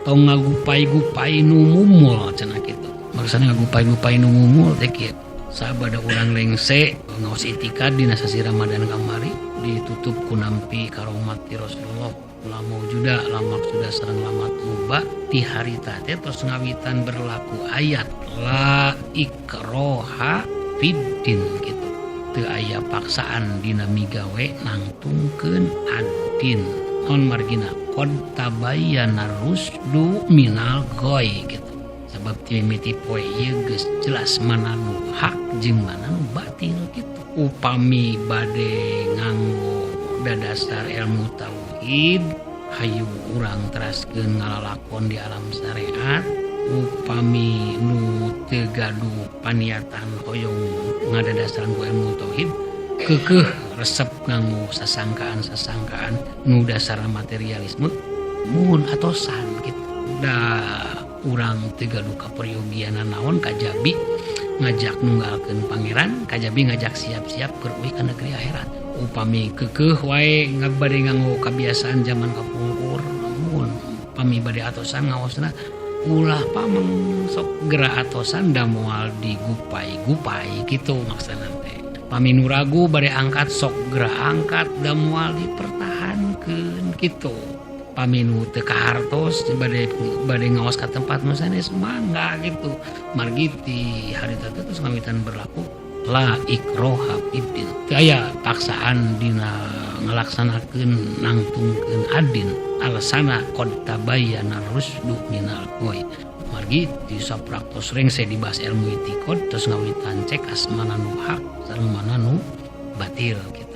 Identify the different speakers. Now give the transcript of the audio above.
Speaker 1: tong ngagupai-gupai nu mumul cenah kitu. Maksudna ngagupai-gupai nu mumul teh kieu. Sabada urang lengse ngaos itikad dina sasi Ramadan kamari ditutup ku nampi karomat ti Rasulullah la maujuda la maksuda sareng la matluba ti harita teh tos ngawitan berlaku ayat la ikroha fiddin gitu. Teu aya paksaan dina migawe nangtungkeun adin. Non margina qad tabayyana rusdu minal ghoi gitu. Sebab ti mimiti poe ieu geus jelas mana nu hak jeung mana nu batil gitu. Upami bade nganggo dadasar ilmu tauhid hayu urang teraskeun ngalalakon di alam syariat. Upami nu teu gaduh paniatan hoyong ngadadasaran ku ilmu tauhid keukeuh resep nganggo sasangkaan nu dasar materialisme mun atosan gitu. Da urang teu gaduh kaperyogianan naon kajabi ngajak nunggalkeun pangeran, kajabi ngajak siap-siap keur uwi ka negeri akhirat. Upami keukeuh wae bade nganggo kabiasaan zaman kapungkur, mun upami bade atosan ngaosna ulah pameng sok geura atosan da moal digupai-gupai kitu maksudna teh. Pami nu ragu bade angkat sok geura angkat da moal dipertahankeun kitu. Pami nu teu kahartos bade ngaos ka tempat nu sanes mangga kitu. Margi ti harita teh tos ngawitan berlaku la ikroha fiddin. Teu aya paksaan dina ngalaksanakeun nangtungkeun adin. Alasana qad tabayyana rusdu minal ghoi. Margi ti sapraktos rengse dibahas ilmu itikad terus ngawitan cekas mana nu hak sareng mana nu batil gitu.